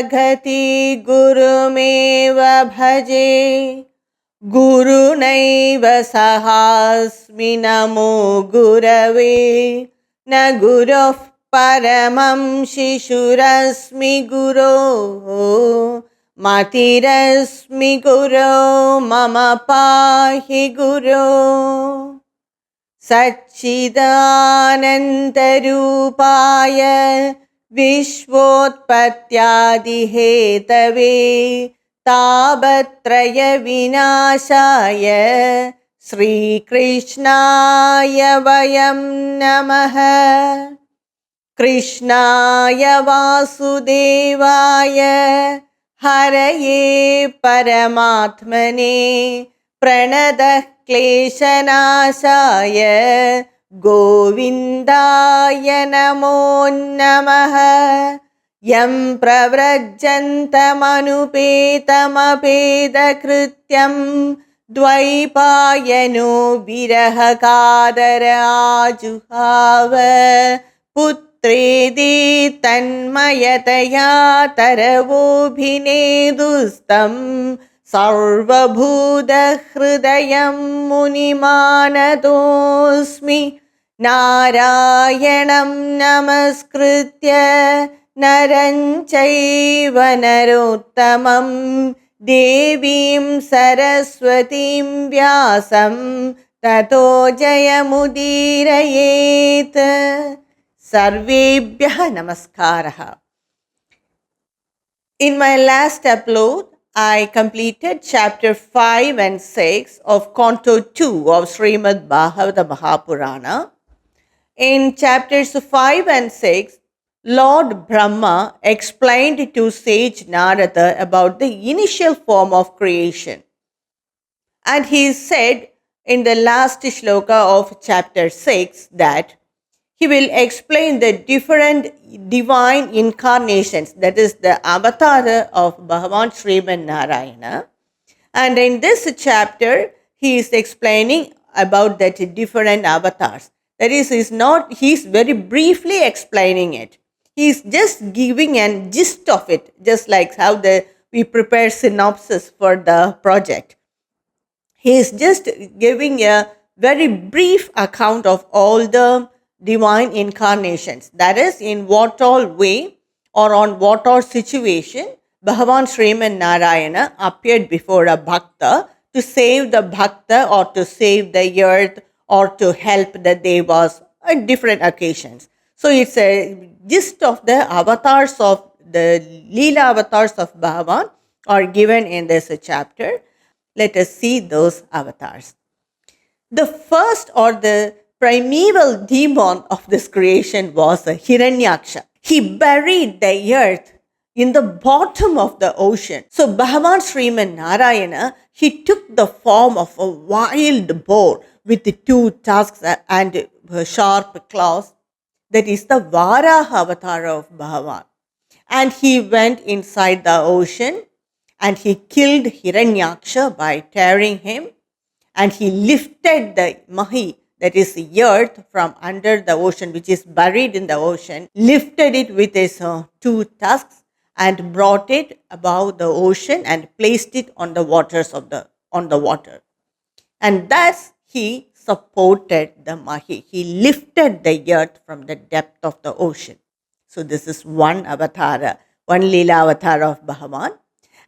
gati gurumeva bhaje gurunaiva sahasmi namo gurave na guruh paramam shishurasmi guru matirasmi guru mama pahi guru Satchidanantarupaya Vishvotpatyadihetave Tabatraya Vinashaya Sri Krishnaya Vayam Namaha Krishnaya Vasudevaya Haraye Paramatmane Pranadah Kleshanashaya Govindaya Namo Namaha Yam Pravrajjantamapedakrityam Dvaipayano Virahakadara Ajuhava Putredi Tanmayataya Taravobhinedustam Sarvabhuda Hridayam Munimanadosmi Narayanam Namaskritya Naranchaiva Narottamam Devim Saraswatim Vyasam Tato Jayamudirayet Sarvebhyaha Namaskaraha. In my last upload, I completed chapter 5 and 6 of Canto 2 of Srimad Bhagavada Mahapurana. In chapters 5 and 6, Lord Brahma explained to sage Narada about the initial form of creation. And he said in the last shloka of chapter 6 that he will explain the different divine incarnations, that is the avatar of Bhagavan Srimad Narayana. And in this chapter, he is explaining about that different avatars. That is, he's very briefly explaining it. He's just giving a gist of it, just like how we prepare synopsis for the project. He is just giving a very brief account of all the divine incarnations. That is, in what all way or on what all situation Bhagavan Srimad Narayana appeared before a bhakta to save the bhakta or to save the earth or to help the devas at different occasions. So it's a gist of the avatars of the Leela avatars of Bhagavan are given in this chapter. Let us see those avatars. The first or the primeval demon of this creation was Hiranyaksha. He buried the earth in the bottom of the ocean. So Bhagavan Srimad Narayana, he took the form of a wild boar with 2 tusks and sharp claws. That is the Varaha avatar of Bhagavan. And he went inside the ocean and he killed Hiranyaksha by tearing him. And he lifted the Mahi, that is the earth, from under the ocean, which is buried in the ocean, lifted it with his 2 tusks and brought it above the ocean and placed it on the waters on the water. And thus he supported the Mahi. He lifted the earth from the depth of the ocean. So this is one avatar, one Leela avatar of Bhagavan.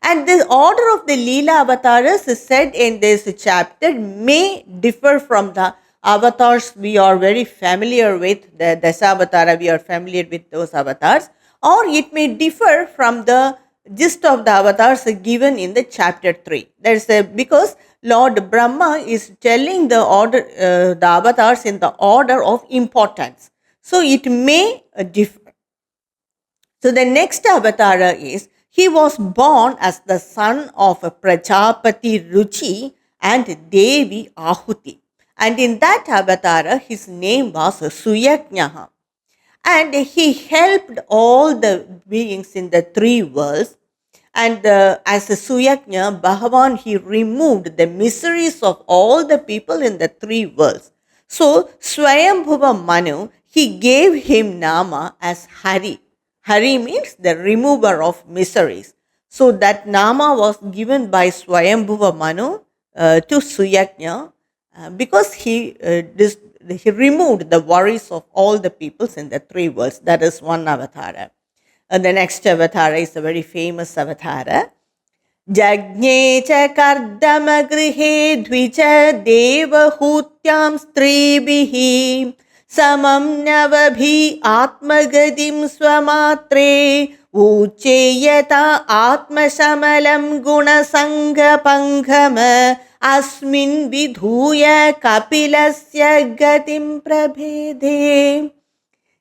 And the order of the Leela avatars is said in this chapter may differ from the avatars we are very familiar with, the Dasavatara, we are familiar with those avatars, or it may differ from the gist of the avatars given in the chapter 3. Because Lord Brahma is telling the order, the avatars in the order of importance. So it may differ. So the next avatar is, he was born as the son of Prajapati Ruchi and Devi Ahuti. And in that avatar, his name was Suyajnaha. And he helped all the beings in the 3 worlds. And as a Suyajna, Bhagavan, he removed the miseries of all the people in the 3 worlds. So, Swayambhuva Manu, he gave him Nama as Hari. Hari means the remover of miseries. So that nama was given by Swayambhuva Manu to Suyajna because he removed the worries of all the peoples in the three worlds. That is one avatara. And the next avatara is a very famous avatara. Jagне cha kardama grihe dvija devahutyam stribihi samam navabhi atmagadim swamatre ucheyata atmasamalam gunasanga panghama asmin vidhuya kapilasya gatim prabhede.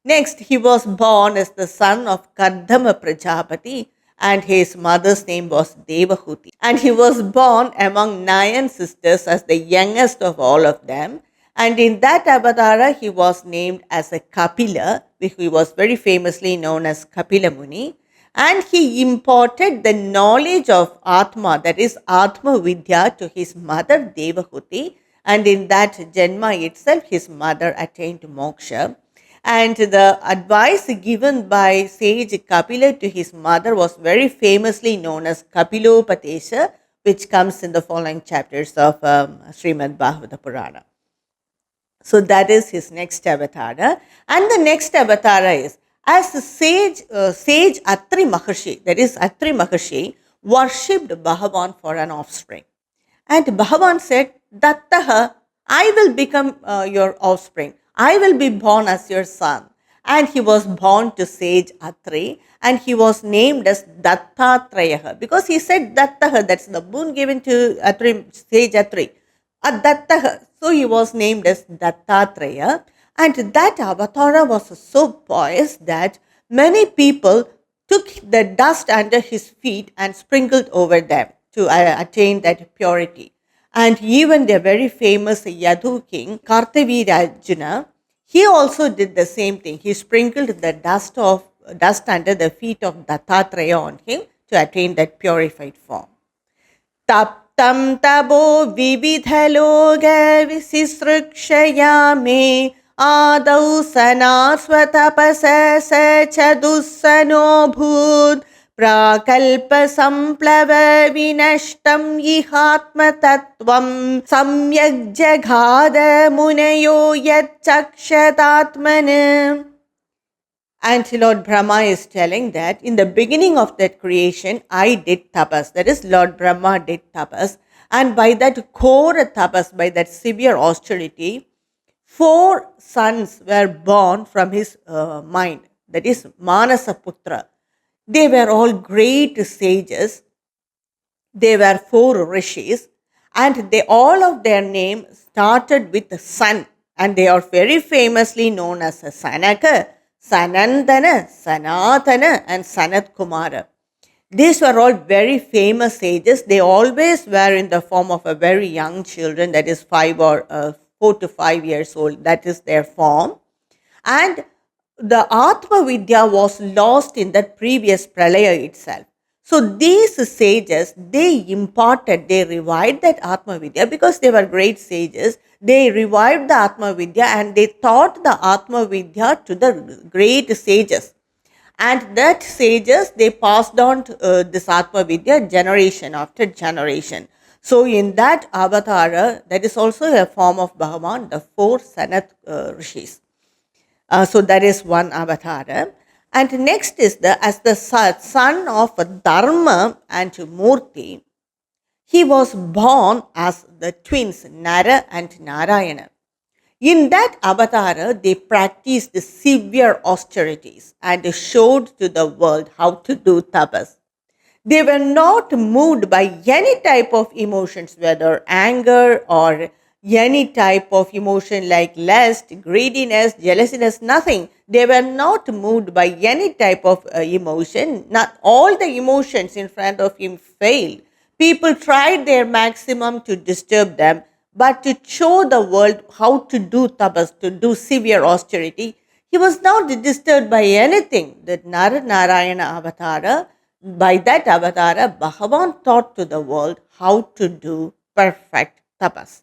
Next, he was born as the son of Kardama Prajapati, and his mother's name was Devahuti. And he was born among 9 sisters as the youngest of all of them. And in that avatara, he was named as a Kapila, which he was very famously known as Kapila Muni. And he imparted the knowledge of Atma, that is Atma Vidya, to his mother Devahuti. And in that Janma itself, his mother attained moksha. And the advice given by sage Kapila to his mother was very famously known as Kapilopatesha, which comes in the following chapters of Srimad Bhagavada Purana. So that is his next avatara. And the next avatara is as sage Atri Maharshi, that is Atri Maharshi, worshipped Bhagavan for an offspring. And Bhagavan said, Dattaha, I will become your offspring. I will be born as your son. And he was born to sage Atri, and he was named as Dattatrayaha because he said Dattaha, that's the boon given to Atri, sage Atri. Dattaha. So he was named as Dattatraya. And that avatara was so pious that many people took the dust under his feet and sprinkled over them to attain that purity. And even the very famous Yadu king, Kartavirajana, he also did the same thing. He sprinkled the dust under the feet of Dattatreya on him to attain that purified form. Taptam tabo vividhaloga visisrukshayame adau sanasvatapasa chadussano bhut prakalpa samplava vinashtam ihatma tattvam samyak jaghada munayo yat chakshatatmana. And Lord Brahma is telling that in the beginning of that creation, I did tapas. That is, Lord Brahma did tapas. And by that core tapas, by that severe austerity, 4 sons were born from his mind. That is, Manasa Putra. They were all great sages. They were 4 rishis. And they all of their name started with San. And they are very famously known as Sanaka, Sanandana, Sanatana, and Sanat Kumara. These were all very famous sages. They always were in the form of a very young children, that is 4 to 5 years old. That is their form. And the Atma Vidya was lost in that previous Pralaya itself. So these sages, they revived that Atma Vidya because they were great sages. They revived the Atma Vidya and they taught the Atma Vidya to the great sages. And that sages, they passed on this Atma Vidya generation after generation. So in that avatara, that is also a form of Bhagavan, the 4 Sanat Rishis. So that is one avatara. And next is as the son of Dharma and Murti, he was born as the twins Nara and Narayana. In that avatara, they practiced severe austerities and showed to the world how to do tapas. They were not moved by any type of emotions, whether anger or any type of emotion like lust, greediness, jealousness, nothing. They were not moved by any type of emotion. Not all the emotions in front of him failed. People tried their maximum to disturb them, but to show the world how to do tapas, to do severe austerity, he was not disturbed by anything. The Narayana avatara, by that avatara, Bhagavan taught to the world how to do perfect tapas.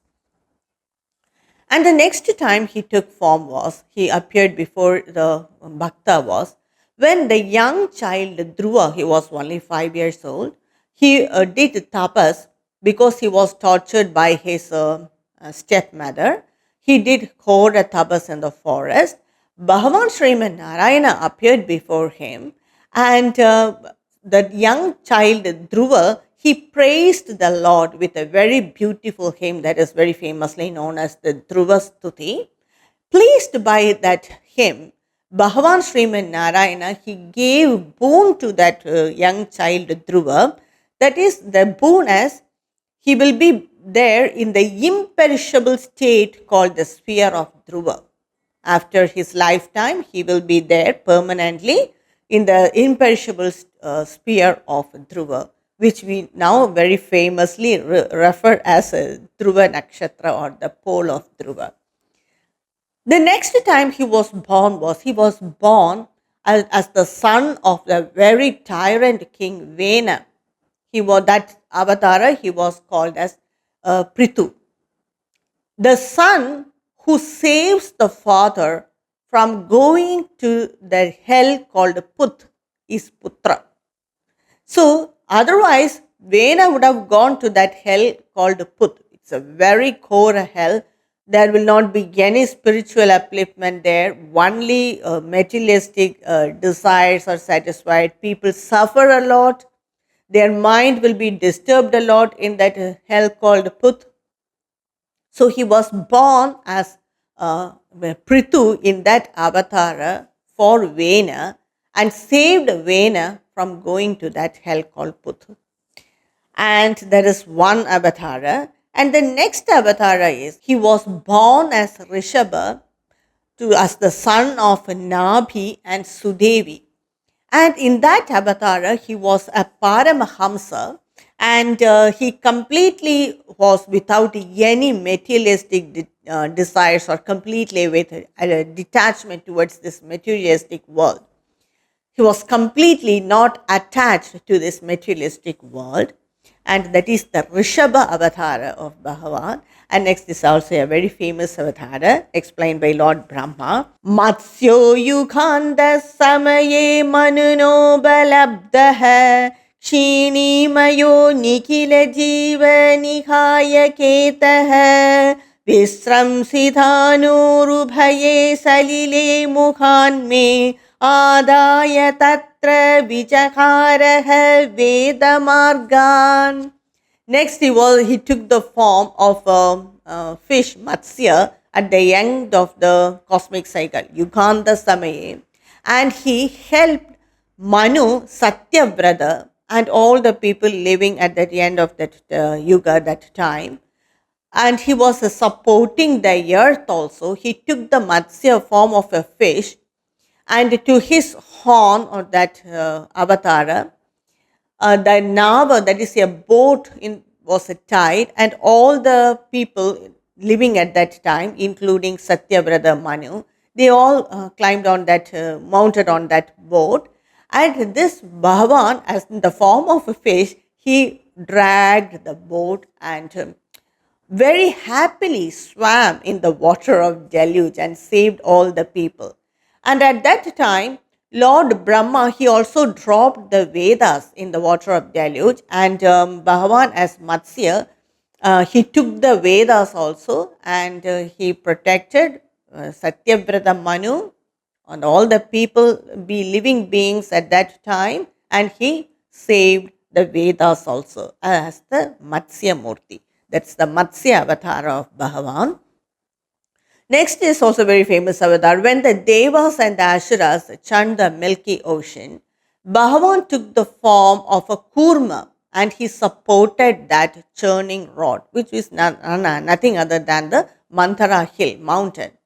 And the next time he took form he appeared before the Bhakta was When the young child Dhruva, he was only 5 years old, he did tapas because he was tortured by his stepmother. He did Ghora tapas in the forest. Bhagavan Srimad Narayana appeared before him, and the young child Dhruva, he praised the Lord with a very beautiful hymn that is very famously known as the Dhruva Stuti. Pleased by that hymn, Bhagavan Srimad Narayana, he gave boon to that young child Dhruva. That is the boon as he will be there in the imperishable state called the sphere of Dhruva. After his lifetime, he will be there permanently in the imperishable sphere of Dhruva, which we now very famously refer as a Dhruva Nakshatra or the pole of Dhruva. The next time he was born as the son of the very tyrant king Vena. He was that avatara. He was called as Prithu, the son who saves the father from going to the hell called Put is Putra. So otherwise, Vena would have gone to that hell called Put. It's a very core hell. There will not be any spiritual upliftment there. Only materialistic desires are satisfied. People suffer a lot. Their mind will be disturbed a lot in that hell called Put. So he was born as Prithu in that avatara for Vena and saved Vena from going to that hell called Put. And there is one avatara. And the next avatara is he was born as Rishabha as the son of Nabhi and Sudevi. And in that avatara, he was a Paramahamsa, and he completely was without any materialistic desires or completely with a detachment towards this materialistic world. He was completely not attached to this materialistic world, and that is the Rishabha avatara of Bhagavan. And next is also a very famous avatara explained by Lord Brahma. Matsyo yukhanda samaye manuno balabdaha kshini mayo nikila jiva nihaya ketaha visramsidhanurubhaye salile mukhan me आदाय तत्र विचकारः वेदमार्गान्. Next, he took the form of a fish, Matsya, at the end of the cosmic cycle, Yuganda Samaye, and he helped Manu, Satyavrata, and all the people living at the end of that Yuga, that time. And he was supporting the earth also. He took the Matsya form of a fish, and to his horn or that avatara, the Nava, that is a boat, was tied, and all the people living at that time, including Satyavrata Manu, they all climbed on that, mounted on that boat. And this Bhagavan, as in the form of a fish, he dragged the boat and very happily swam in the water of deluge and saved all the people. And at that time, Lord Brahma, he also dropped the Vedas in the water of deluge, and Bhagavan as Matsya, he took the Vedas also, and he protected Satyavrata Manu and all the people, be living beings at that time, and he saved the Vedas also as the Matsya Murti. That's the Matsya avatar of Bhagavan. Next is also very famous avatar. When the Devas and the Asuras churned the Milky Ocean, Bhagavan took the form of a Kurma and he supported that churning rod, which is nothing other than the Manthara hill, mountain.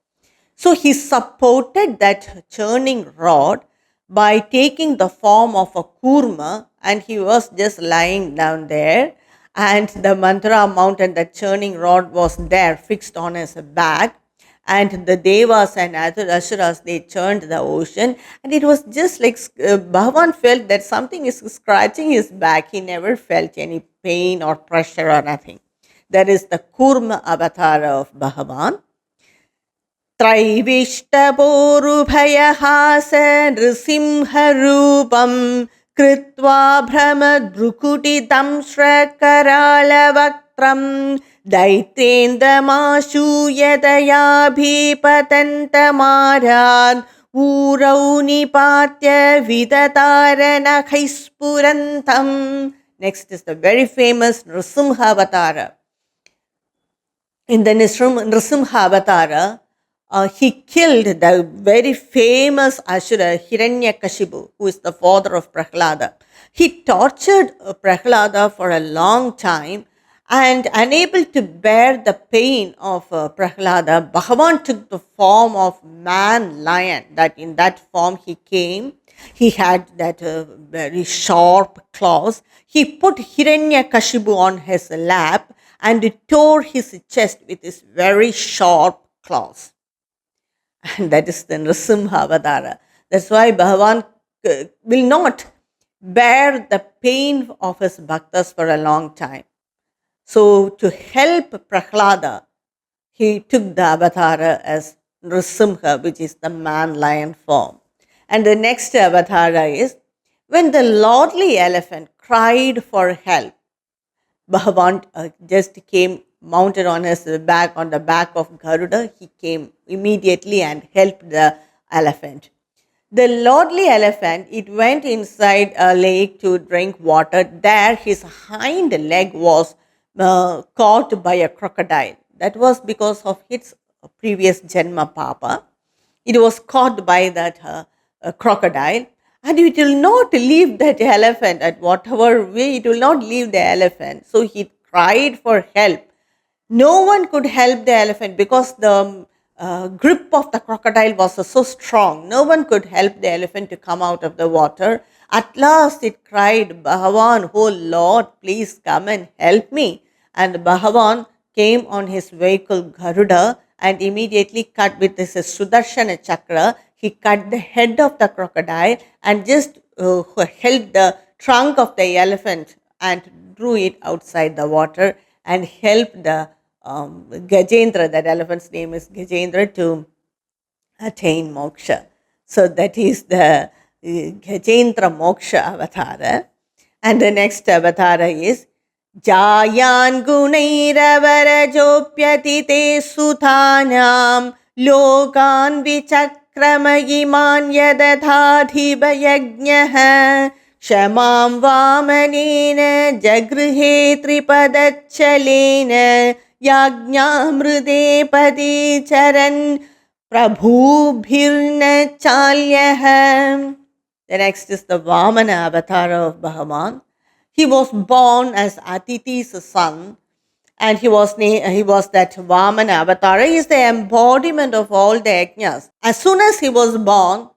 So he supported that churning rod by taking the form of a Kurma, and he was just lying down there, and the Manthara mountain, the churning rod was there fixed on his back. And the Devas and Asuras, they churned the ocean, and it was just like Bhagavan felt that something is scratching his back. He never felt any pain or pressure or nothing. That is the Kurma avatar of Bhagavan. त्रैविष्टपोरुभयहास नृसिंहरूपं कृत्वा भ्रमद्भ्रुकुटितं श्रकरालवक्त्रं दैत्येन्द्रमाशूयतयाभिपतन्तमारान् ऊरौ निपात्य विदतारनखैः स्फुरन्तं. Next is the very famous Nrsimha Avatara. In the Nrsimha Avatara, he killed the very famous Ashura Hiranyakashipu, who is the father of Prahlada. He tortured Prahlada for a long time, and unable to bear the pain of Prahlada, Bhagavan took the form of man lion. That in that form he came. He had that very sharp claws. He put Hiranyakashipu on his lap and tore his chest with his very sharp claws. And that is the Nrsimha Avatara. That's why Bhagavan will not bear the pain of his bhaktas for a long time. So to help Prahlada, he took the avatara as Nrsimha, which is the man-lion form. And the next avatara is when the lordly elephant cried for help. Bhagavan just came mounted on his back, on the back of Garuda. He came immediately and helped the elephant. The lordly elephant, it went inside a lake to drink water. There his hind leg was caught by a crocodile. That was because of its previous Janma Papa. It was caught by that crocodile, and it will not leave that elephant at whatever way, it will not leave the elephant. So he cried for help. No one could help the elephant because the grip of the crocodile was so strong. No one could help the elephant to come out of the water. At last it cried, Bhagavan, oh Lord, please come and help me. And Bhagavan came on his vehicle Garuda and immediately cut with his Sudarshana chakra. He cut the head of the crocodile and just held the trunk of the elephant and drew it outside the water and helped the Gajendra, that elephant's name is Gajendra, to attain moksha. So that is the Gajendra Moksha Avatara. And the next Avatara is Jayan Gunairavarajopyati te suthanam lokan vichakramayiman yadadhadhibhayajnah Shamam vamanena jagrihe tripadachalena yajnamrude padi charan prabhubhirna chalyah. The next is the Vamana avatar of Bhagavan. He was born as Atiti's son, and he was that Vamana avatar. He is the embodiment of all the yajnas. As soon as he was born,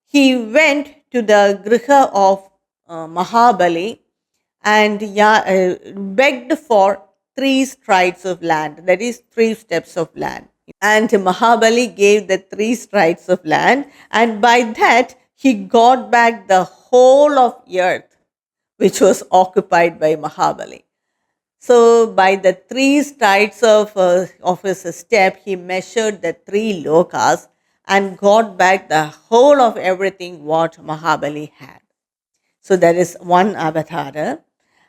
he went to the griha of Mahabali and begged for 3 strides of land, that is 3 steps of land. And Mahabali gave the 3 strides of land, and by that he got back the whole of earth which was occupied by Mahabali. So by the 3 strides of his step, he measured the 3 lokas and got back the whole of everything what Mahabali had. So there is one avatara.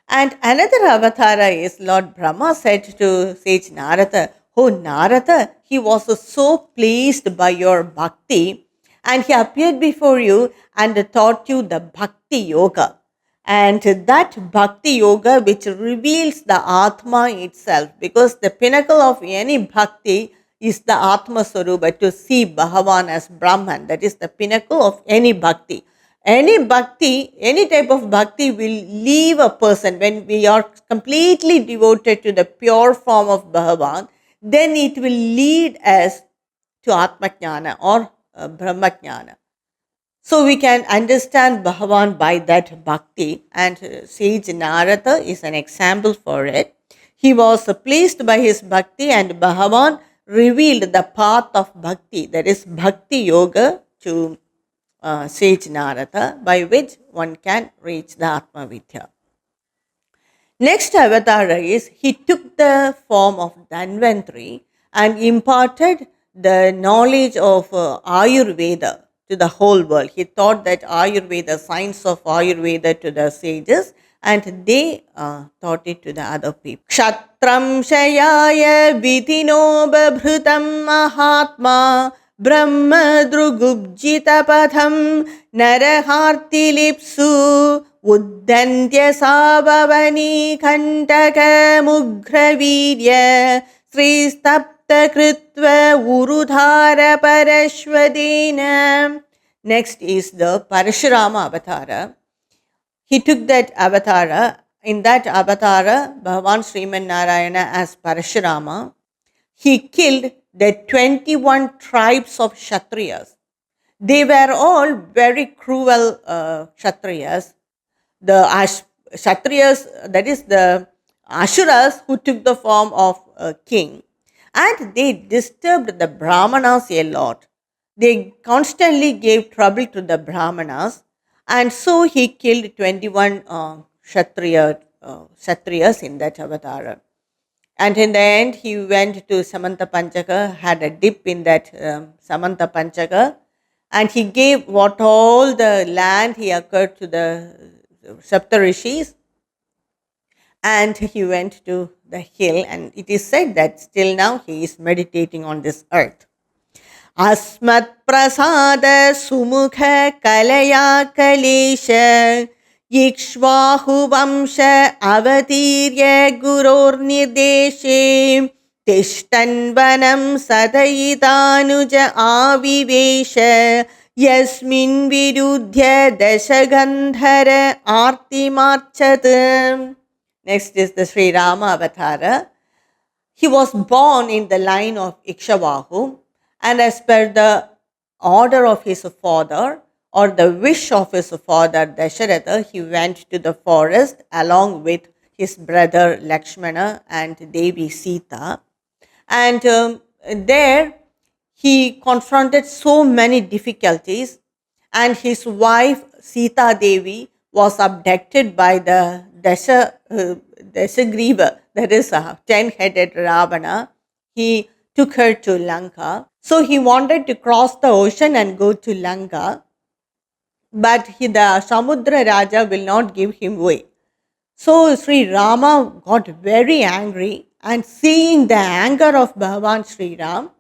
And another avatara is Lord Brahma said to sage Narada, oh Narada, he was so pleased by your bhakti and he appeared before you and taught you the bhakti yoga. And that bhakti yoga which reveals the Atma itself, because the pinnacle of any bhakti is the Atma Sarupa, to see Bhagavan as Brahman. That is the pinnacle of any bhakti. Any bhakti, any type of bhakti will leave a person when we are completely devoted to the pure form of Bhagavan, then it will lead us to Atma Jnana or Brahma Jnana. So we can understand Bhagavan by that bhakti, and sage Narada is an example for it. He was pleased by his bhakti and Bhagavan revealed the path of bhakti, that is bhakti yoga, to sage Narada, by which one can reach the Atma Vidya. Next avatar is he took the form of Dhanvantri and imparted the knowledge of Ayurveda to the whole world. He taught that Ayurveda, science of Ayurveda to the sages, and they taught it to the other people. Kshatram shayaya vidhino babhrutam mahatma Brahma drugubjita patham naraharti lipsu uddantya sabhavani kantaka mughravirya sri stapta kritva urudhara parashvadena. Next is the Parashurama Avatara. He took that avatara. In that avatara, Bhagavan Srimad Narayana as Parashurama, he killed the 21 tribes of Kshatriyas. They were all very cruel Kshatriyas. The Kshatriyas, that is the Asuras who took the form of a king. And they disturbed the Brahmanas a lot. They constantly gave trouble to the Brahmanas. And so he killed 21 Kshatriyas in that avatara. And in the end, he went to Samanta Panchaka, had a dip in that Samanta Panchaka, and he gave what all the land he acquired to the Saptarishis, and he went to the hill, and it is said that still now he is meditating on this earth. Asmat prasada sumukha kalaya kalesha Yikshvahu vamsha avatirya guror nirdeshe Tishtan vanam sadayitanuja avivesha Yasmin virudhya dashagandhara artimarchat. Next is the Sri Rama Avatara. He was born in the line of Ikshvaku, and as per the order of his father, or the wish of his father Dasharatha, he went to the forest along with his brother Lakshmana and Devi Sita. And there he confronted so many difficulties, and his wife Sita Devi was abducted by the Dasagriva, that is a 10-headed Ravana. He took her to Lanka. So he wanted to cross the ocean and go to Lanka, but the Samudra Raja will not give him way. So Sri Rama got very angry, and seeing the anger of Bhagavan Sri Ram,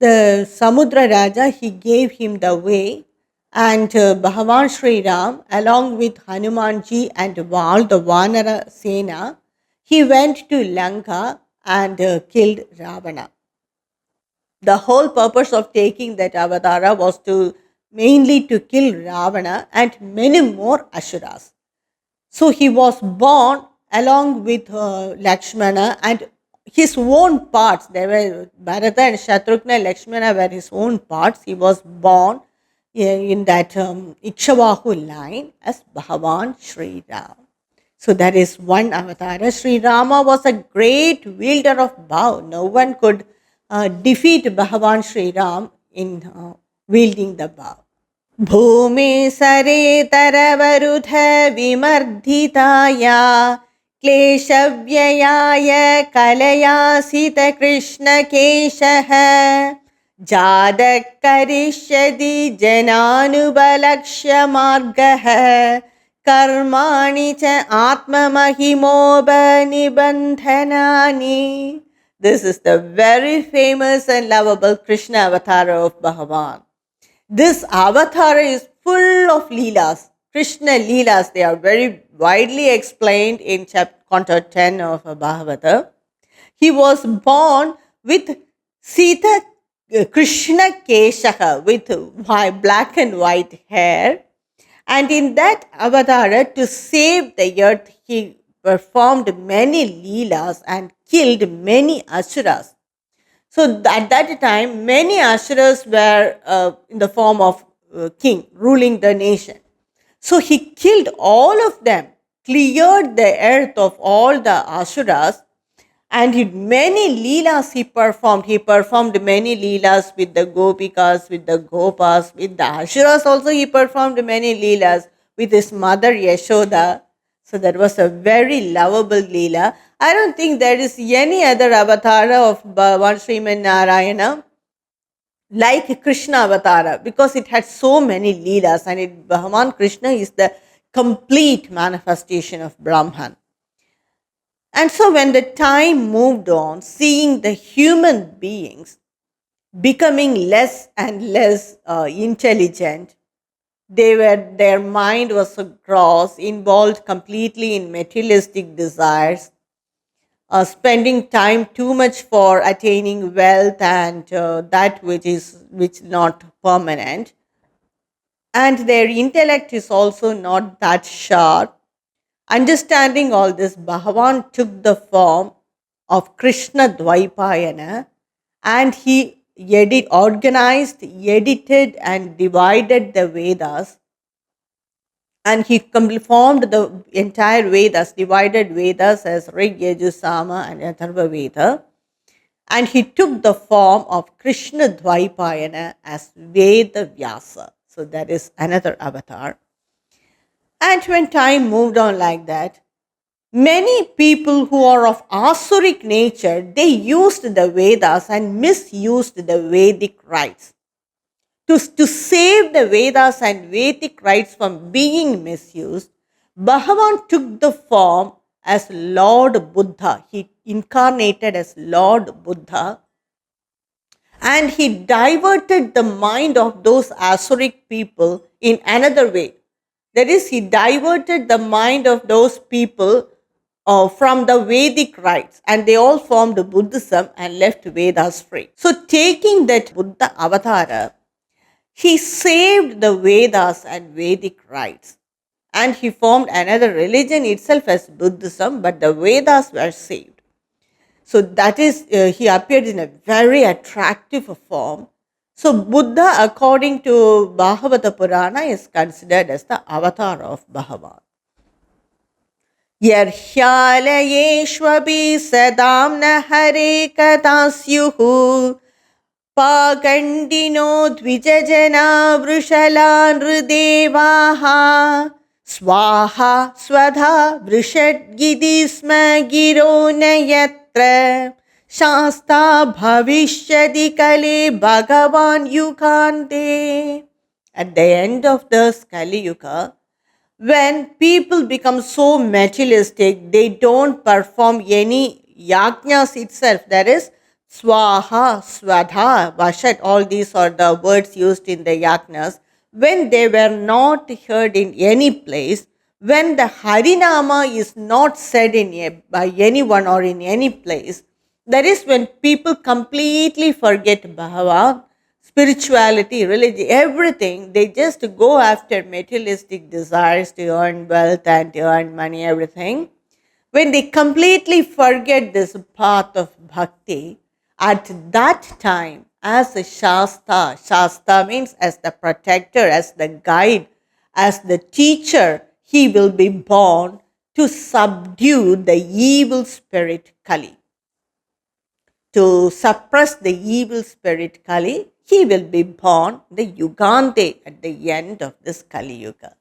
the Samudra Raja, he gave him the way, and Bhagavan Sri Ram, along with Hanumanji and all the Vanara Sena, he went to Lanka and killed Ravana. The whole purpose of taking that avatara was mainly to kill Ravana and many more Asuras. So he was born along with Lakshmana and his own parts. They were Bharata and Shatrughna, Lakshmana were his own parts. He was born in that Ikshvaku line as Bhagavan Sri Ram. So that is one avatara. Sri Rama was a great wielder of bow. No one could defeat Bhagavan Sri Ram in wielding the bow. Bhume sare taravarudha vimardhitaya kleshavyaya kalayasita krishna keshaha jadak karishyadi jananubalaksha margaha karmani cha atma mahimoba nibandhanani. This is the very famous and lovable Krishna avatar of Bhagavan. This avatar is full of leelas, Krishna leelas. They are very widely explained in Canto 10 of Bhagavada. He was born with Sita Krishna Keshaha, with black and white hair. And in that avatar, to save the earth, he performed many leelas and killed many asuras. So at that time, many asuras were in the form of king, ruling the nation. So he killed all of them, cleared the earth of all the asuras, and many leelas he performed. He performed many leelas with the gopikas, with the gopas, with the asuras also he performed many leelas with his mother Yashoda. So that was a very lovable leela. I don't think there is any other avatar of Bhagavan Srimad Narayana like Krishna Avatara, because it had so many Leelas, and Bhagavan Krishna is the complete manifestation of Brahman. And so when the time moved on, seeing the human beings becoming less and less intelligent, their mind was so gross, involved completely in materialistic desires, spending time too much for attaining wealth and that which not permanent, and their intellect is also not that sharp. Understanding all this, Bhagavan took the form of Krishna Dvaipayana, and he organized, edited, and divided the Vedas, and he formed the entire Vedas, divided Vedas as Rig, Yajur, Sama, and Atharva Veda. And he took the form of Krishna Dvaipayana as Veda Vyasa. So that is another avatar. And when time moved on like that, many people who are of Asuric nature, they used the Vedas and misused the Vedic rites. To save the Vedas and Vedic rites from being misused, Bhagavan took the form as Lord Buddha. He incarnated as Lord Buddha, and he diverted the mind of those Asuric people in another way. That is, he diverted the mind of those people from the Vedic rites, and they all formed Buddhism and left Vedas free. So, taking that Buddha avatara, he saved the Vedas and Vedic rites, and he formed another religion itself as Buddhism, but the Vedas were saved. So that is, he appeared in a very attractive form. So Buddha, according to Bhagavada Purana, is considered as the avatar of Bhagavan. Yarhyalayeshvapi sadamna hare katasyuhu Pagandino dvijajana vrushala nrudevaha Swaha swadha vrishadgidisma giro nayatra Shasta bhavishyadi kale Bhagavan yukante. At the end of the Kali Yuga, when people become so materialistic, they don't perform any yajnas itself. That is, swaha, swadha, vashat, all these are the words used in the yajnas. When they were not heard in any place, when the Harinama is not said by anyone or in any place, that is when people completely forget Bhagavan, spirituality, religion, everything. They just go after materialistic desires to earn wealth and to earn money, everything. When they completely forget this path of bhakti, at that time, as a Shasta, Shasta means as the protector, as the guide, as the teacher, he will be born to subdue the evil spirit Kali. To suppress the evil spirit Kali, he will be born the Yugante at the end of this Kali Yuga.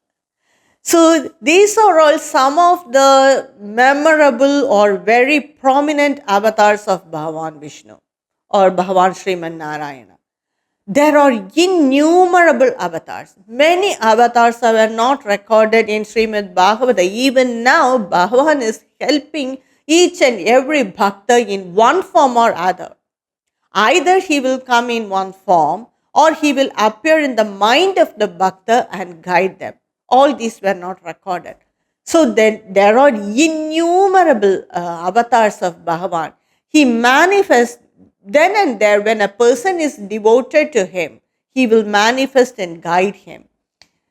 So these are all some of the memorable or very prominent avatars of Bhagavan Vishnu or Bhagavan Srimad Narayana. There are innumerable avatars. Many avatars were not recorded in Srimad Bhagavada. Even now, Bhagavan is helping each and every bhakta in one form or other. Either he will come in one form or he will appear in the mind of the bhakta and guide them. All these were not recorded. So then there are innumerable avatars of Bhagavan. He manifests then and there. When a person is devoted to him, he will manifest and guide him.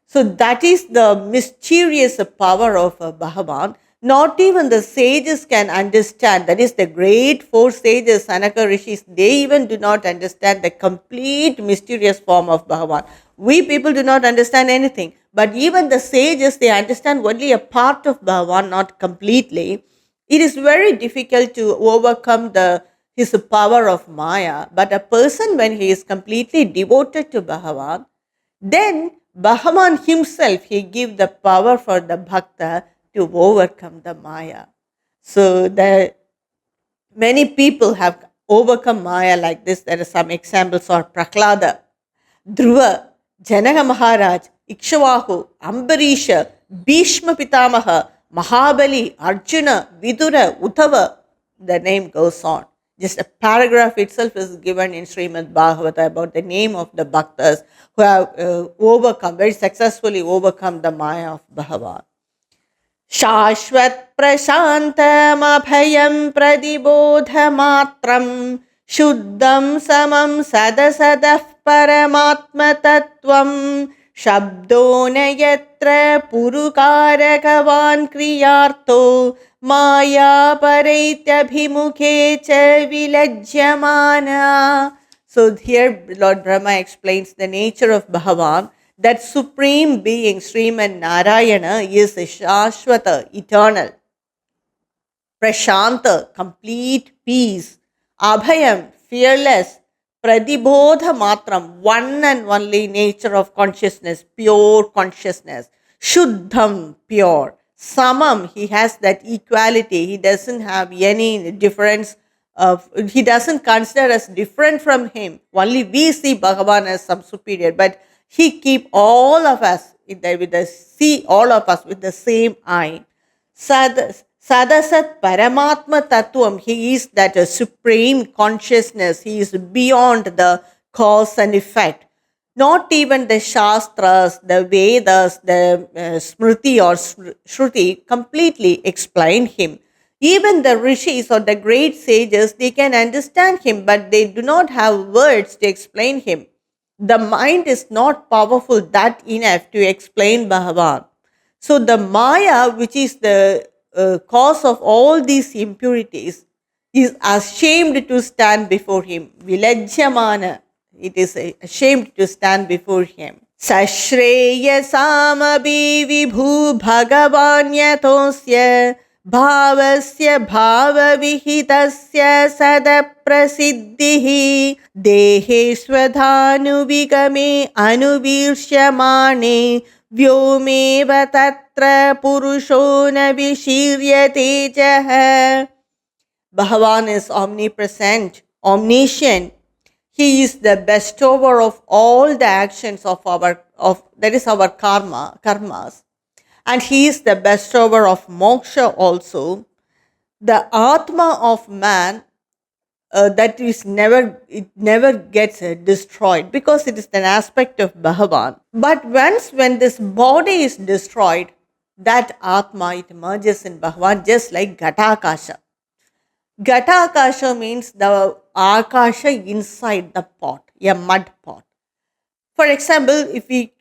So that is the mysterious power of Bhagavan. Not even the sages can understand. That is, the great four sages, Sanaka Rishis, they even do not understand the complete mysterious form of Bhagavan. We people do not understand anything. But even the sages, they understand only a part of Bhagavan, not completely. It is very difficult to overcome his power of Maya. But a person, when he is completely devoted to Bhagavan, then Bhagavan himself, he gives the power for the bhakta to overcome the Maya. So many people have overcome Maya like this. There are some examples are Prahlada, Dhruva, Janaka Maharaj, Ikshvaku, Ambarisha, Bhishma Pitamaha, Mahabali, Arjuna, Vidura, Uddhava. The name goes on. Just a paragraph itself is given in Srimad Bhagavada about the name of the bhaktas who have very successfully overcome the Maya of Bhagavan. Shashvat prashantamabhayam pradibodhamatram Shuddham samam sadasadah paramatma tattvam Shabdona yatra purukarakavan kriyarto Maya paraityabhimukhe cha vilajyamana. So here Lord Brahma explains the nature of Bhagavan. That supreme being, Srimad Narayana, is Shashvata, eternal. Prashanta, complete peace. Abhayam, fearless. Pradibodha matram, one and only nature of consciousness, pure consciousness. Shuddham, pure. Samam, he has that equality. He doesn't have any difference. He doesn't consider us different from him. Only we see Bhagavan as some superior, but he keep all of us see all of us with the same eye. Sadasat Paramatma Tattvam, he is that supreme consciousness. He is beyond the cause and effect. Not even the Shastras, the Vedas, the Smriti or Shruti completely explain him. Even the Rishis or the great sages, they can understand him, but they do not have words to explain him. The mind is not powerful that enough to explain Bhagavan. So the Maya, which is the cause of all these impurities, is ashamed to stand before him. Vilajyamana. It is ashamed to stand before him. Sashreya samabi vibhu bhagavan yatosya bhavasya bhava vihitasya sadaprasiddhihi deheshwadhanu vigame anuvirshyamane vyomeva tatra purusho na vishiryate jaha. Bhagavan is omnipresent, omniscient. He is the bestower of all the actions of our karmas. And he is the bestower of moksha also. The Atma of man it never gets destroyed because it is an aspect of Bhagavan. But when this body is destroyed, that Atma, it emerges in Bhagavan just like Ghatakasha. Ghatakasha means the Akasha inside the pot, a mud pot. For example, if we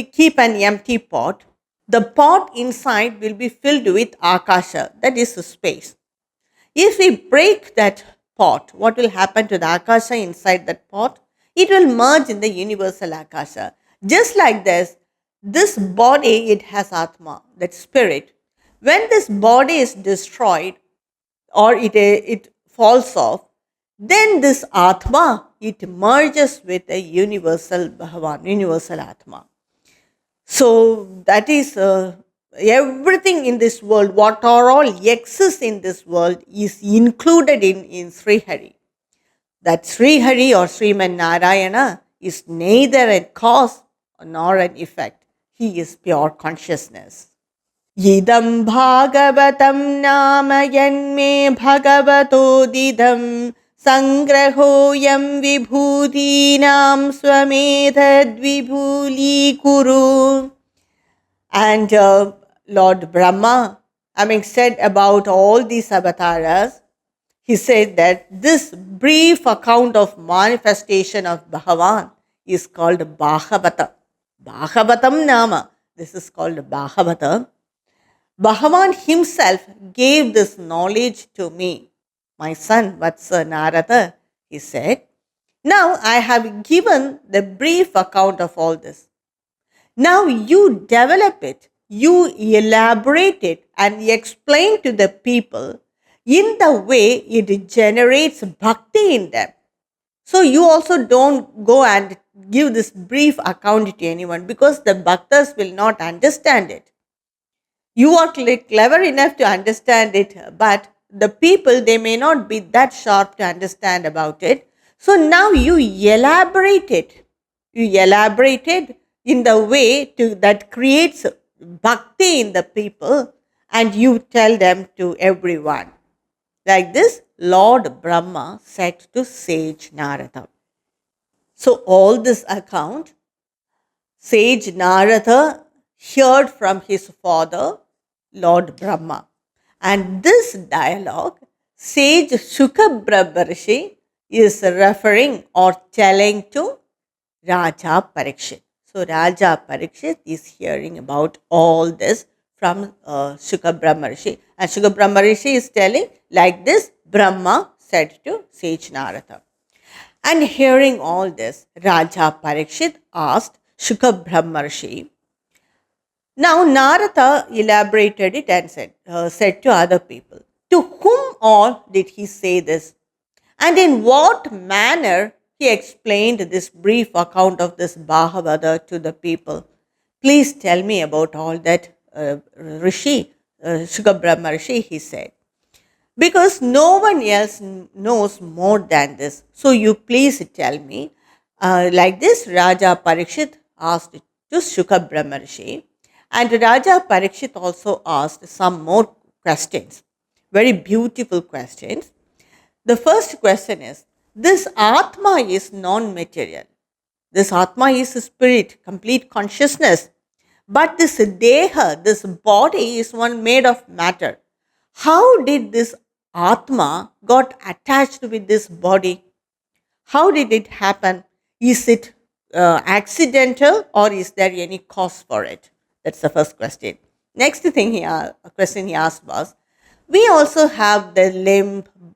keep an empty pot, the pot inside will be filled with Akasha, that is space. If we break that pot, what will happen to the Akasha inside that pot? It will merge in the universal Akasha. Just like this body, it has Atma, that spirit. When this body is destroyed, or it falls off, then this Atma, it merges with a universal Bhagavan, universal Atma. So that is everything in this world, what are all exists in this world is included in Sri Hari. That Sri Hari or Srimad Narayana is neither a cause nor an effect. He is pure consciousness. Idam bhagavatam nama yanme bhagavato didam sangrahoyam vibhutinam swamedhad vibhuli kuru. And Lord Brahma, having said about all these avatars, he said that this brief account of manifestation of Bhagavan is called Bhagavata. Bhagavatam nama. This is called Bhagavata. Bhagavan himself gave this knowledge to me. My son, Vatsa Narada, he said, now I have given the brief account of all this. Now you develop it, you elaborate it and explain to the people in the way it generates bhakti in them. So you also don't go and give this brief account to anyone because the bhaktas will not understand it. You are clever enough to understand it, but the people, they may not be that sharp to understand about it. So now you elaborate it. You elaborate it in the way that creates bhakti in the people, and you tell them to everyone. Like this, Lord Brahma said to sage Narada. So all this account, sage Narada heard from his father, Lord Brahma. And this dialogue, sage Shukabra is referring or telling to Raja Parikshit. So Raja Parikshit is hearing about all this from Shukabra Rishi. And Shukabra Rishi is telling, like this, Brahma said to sage Narada. And hearing all this, Raja Parikshit asked Shukabra Rishi. Now Narada elaborated it and said to other people, to whom all did he say this? And in what manner he explained this brief account of this Bhagavada to the people? Please tell me about all that, Rishi, Shukabra Rishi, he said. Because no one else knows more than this. So you please tell me. Like this, Raja Parikshit asked to Shukabra Rishi. And Raja Parikshit also asked some more questions. Very beautiful questions. The first question is, this Atma is non-material. This Atma is spirit, complete consciousness. But this Deha, this body, is one made of matter. How did this Atma got attached with this body? How did it happen? Is it accidental, or is there any cause for it? That's the first question. Next question he asked was, we also have the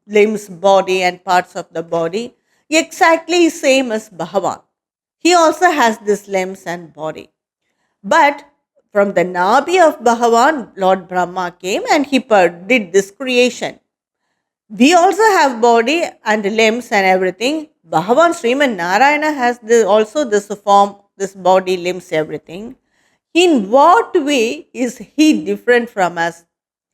limbs, body and parts of the body exactly same as Bhagavan. He also has this limbs and body. But from the Nabi of Bhagavan, Lord Brahma came and he did this creation. We also have body and limbs and everything. Bhagavan Srimad Narayana has also this form, this body, limbs, everything. In what way is he different from us?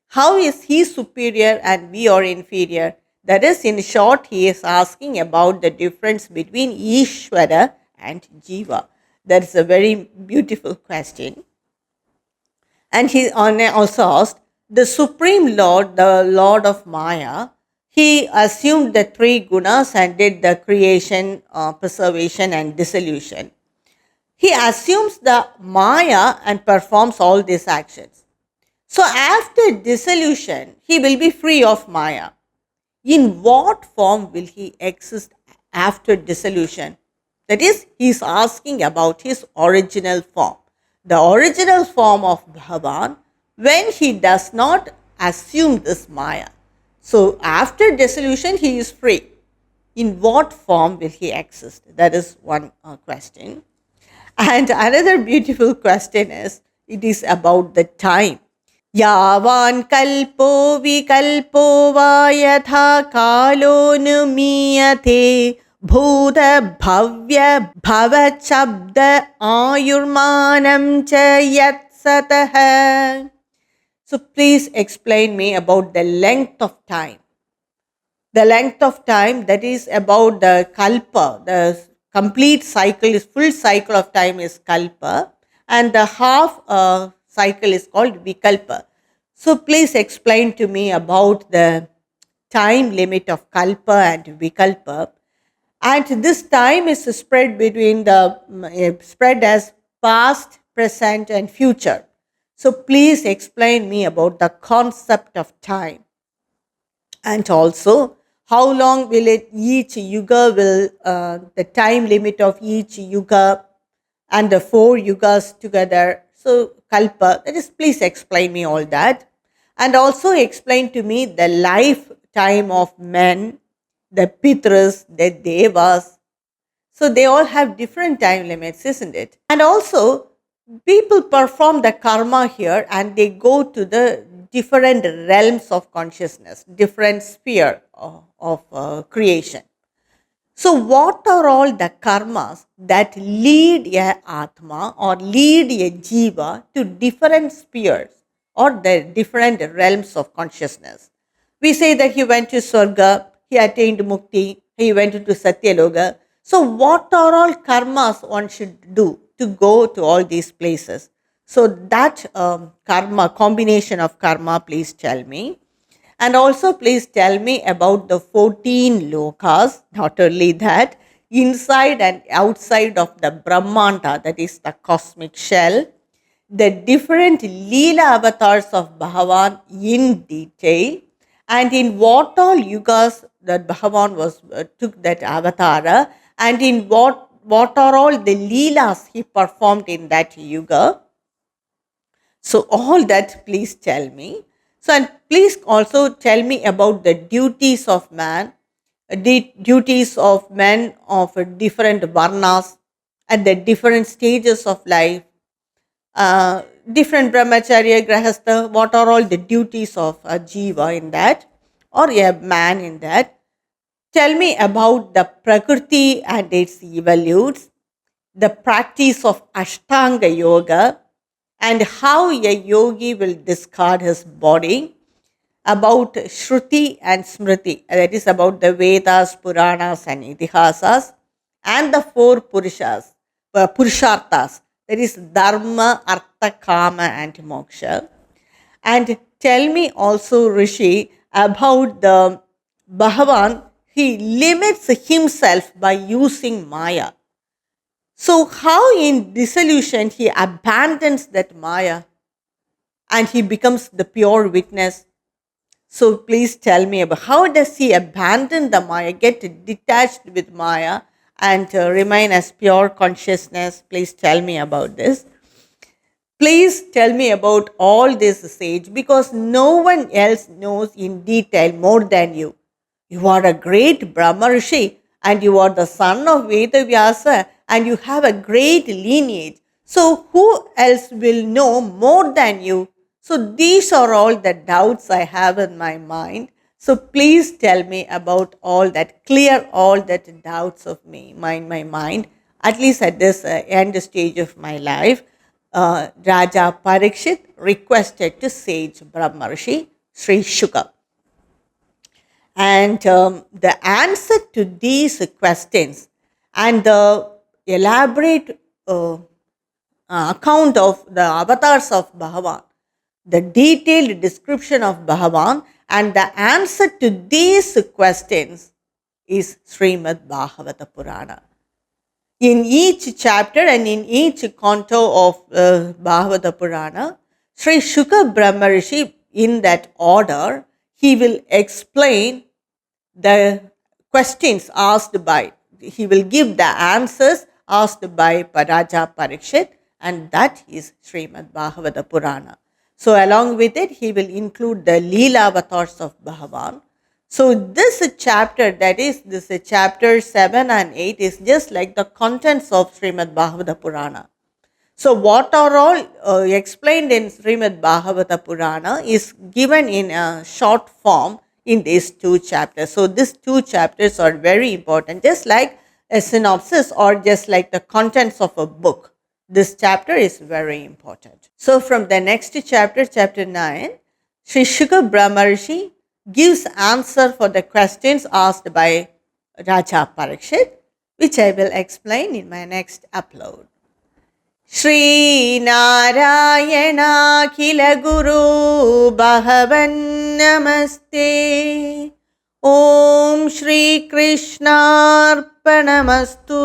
How is he superior and we are inferior? That is, in short, he is asking about the difference between Ishvara and Jiva. That is a very beautiful question. And he also asked, the Supreme Lord, the Lord of Maya, he assumed the three gunas and did the creation, preservation and dissolution. He assumes the Maya and performs all these actions. So after dissolution, he will be free of Maya. In what form will he exist after dissolution? That is, he is asking about his original form. The original form of Bhagavan, when he does not assume this Maya. So after dissolution, he is free. In what form will he exist? That is one question. And another beautiful question is, it is about the time. Yavan kalpo vikalpo va yatha kalo numiyate bhuta bhavya bhava chabda ayurmanam cha yat satah. So please explain me about the length of time. The length of time, that is about the kalpa, the complete cycle is, full cycle of time is kalpa, and the half cycle is called vikalpa. So please explain to me about the time limit of kalpa and vikalpa. And this time is spread between spread as past, present and future. So please explain me about the concept of time. And also, how long will each yuga will, the time limit of each yuga and the 4 yugas together. So, kalpa, that is, please explain me all that. And also explain to me the lifetime of men, the pitras, the devas. So, they all have different time limits, isn't it? And also, people perform the karma here and they go to the different realms of consciousness, different sphere of creation. So what are all the karmas that lead a Atma or lead a Jiva to different spheres or the different realms of consciousness? We say that he went to Swarga, he attained Mukti, he went into Satyaloka. So, what are all karmas one should do to go to all these places? So, that karma, combination of karma, please tell me. And also, please tell me about the 14 lokas, not only that, inside and outside of the Brahmanda, that is the cosmic shell, the different Leela avatars of Bhagavan in detail, and in what all yugas that Bhagavan took that avatar, and in what are all the Leelas he performed in that yuga. So, all that please tell me. So, and please also tell me about the duties of man, the duties of men of different varnas at the different stages of life, different brahmacharya, grahastha, what are all the duties of a jiva in that or a man in that. Tell me about the prakriti and its evolutes, the practice of Ashtanga Yoga, and how a yogi will discard his body, about Shruti and Smriti, that is about the Vedas, Puranas, and Itihasas, and the four Purusharthas, that is Dharma, Artha, Kama, and Moksha. And tell me also, Rishi, about the Bhagavan, he limits himself by using Maya. So, how in dissolution he abandons that Maya and he becomes the pure witness. So, please tell me about how does he abandon the Maya, get detached with Maya and remain as pure consciousness? Please tell me about this. Please tell me about all this, sage, because no one else knows in detail more than you. You are a great Brahma Rishi and you are the son of Vedavyasa and you have a great lineage. So, who else will know more than you? So, these are all the doubts I have in my mind. So, please tell me about all that, clear all that doubts of me, my mind, at least at this end stage of my life. Raja Parikshit requested to sage Brahmarshi Sri Shuka. And the answer to these questions and the elaborate account of the avatars of Bhagavan, the detailed description of Bhagavan, and the answer to these questions is Srimad Bhagavata Purana. In each chapter and in each canto of Bhagavata Purana, Sri Shuka Brahmarishi, in that order, he will explain the questions asked by, he will give the answers asked by Raja Parikshit, and that is Srimad Bhagavata Purana. So, along with it, he will include the Leela avatars of Bhagavan. So, this chapter, that is, this chapter 7 and 8, is just like the contents of Srimad Bhagavata Purana. So, what are all explained in Srimad Bhagavata Purana is given in a short form in these two chapters. So, these two chapters are very important, just like a synopsis or just like the contents of a book. This chapter is very important. So, from the next chapter, chapter 9, Sri Shuka Brahmarishi gives answer for the questions asked by Raja Parikshit, which I will explain in my next upload. Shri Narayana Khila Guru Bhagavan Namaste. Om Shri Krishna Arpanamastu.